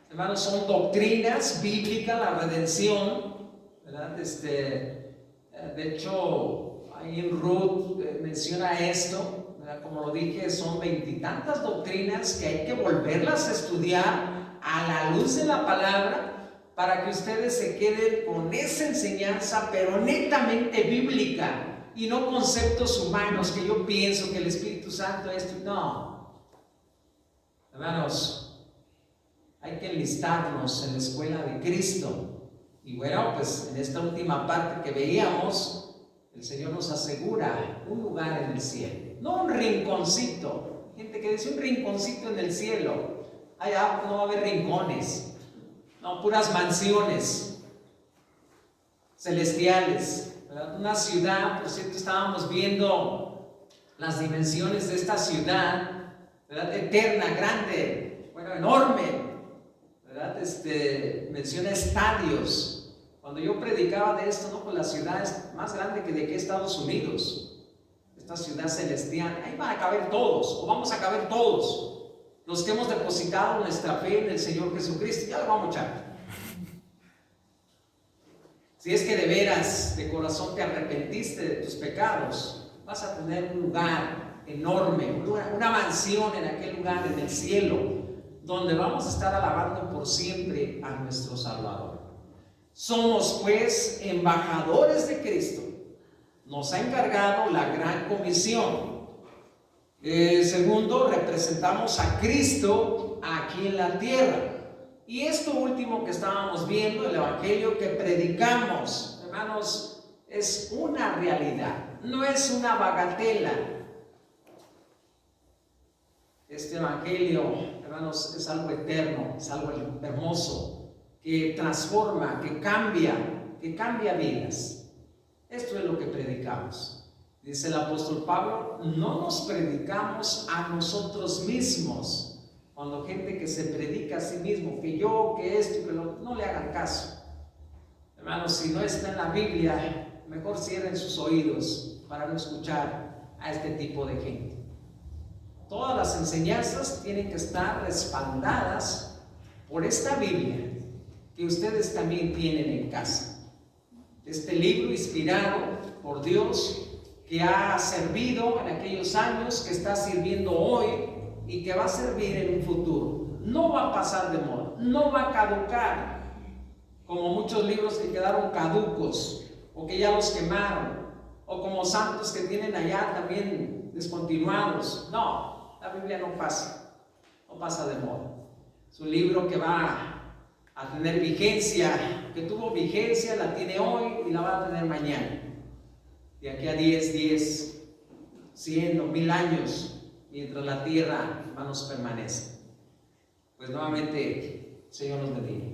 Hermanos, son doctrinas bíblicas, la redención, ¿verdad? De hecho, ahí en Ruth menciona esto, ¿verdad? Como lo dije, son 20 y tantas doctrinas que hay que volverlas a estudiar a la luz de la palabra, para que ustedes se queden con esa enseñanza, pero netamente bíblica, y no conceptos humanos que yo pienso que el Espíritu Santo es. No, hermanos, hay que enlistarnos en la escuela de Cristo. Y bueno, pues en esta última parte que veíamos, el Señor nos asegura un lugar en el cielo, no un rinconcito. Gente que dice un rinconcito en el cielo, allá no va a haber rincones. No, puras mansiones celestiales, ¿verdad? Una ciudad, por cierto, estábamos viendo las dimensiones de esta ciudad, ¿verdad? Eterna, grande, bueno, enorme, ¿verdad? Menciona estadios. Cuando yo predicaba de esto, no, pues la ciudad es más grande que de aquí Estados Unidos, esta ciudad celestial. Ahí van a caber todos, o vamos a caber todos los que hemos depositado nuestra fe en el Señor Jesucristo. Ya lo vamos a echar. Si es que de veras, de corazón te arrepentiste de tus pecados, vas a tener un lugar enorme, una mansión en aquel lugar, en el cielo, donde vamos a estar alabando por siempre a nuestro Salvador. Somos pues embajadores de Cristo. Nos ha encargado la gran comisión. Segundo, representamos a Cristo aquí en la tierra. Y esto último que estábamos viendo, el evangelio que predicamos, hermanos, es una realidad, no es una bagatela. Este evangelio, hermanos, es algo eterno, es algo hermoso, que transforma, que cambia vidas. Esto es lo que predicamos. Dice el apóstol Pablo, no nos predicamos a nosotros mismos. Cuando gente que se predica a sí mismo, que yo, que esto, que lo, no le hagan caso. Hermanos, si no está en la Biblia, mejor cierren sus oídos para no escuchar a este tipo de gente. Todas las enseñanzas tienen que estar respaldadas por esta Biblia que ustedes también tienen en casa. Este libro inspirado por Dios, que ha servido en aquellos años, que está sirviendo hoy y que va a servir en un futuro. No va a pasar de moda, no va a caducar, como muchos libros que quedaron caducos o que ya los quemaron, o como santos que tienen allá también descontinuados. No, la Biblia no pasa de moda. Es un libro que va a tener vigencia, que tuvo vigencia, la tiene hoy y la va a tener mañana. De aquí a 10, 100 o 1000 años, mientras la tierra, hermanos, permanece. Pues nuevamente, Señor nos bendiga.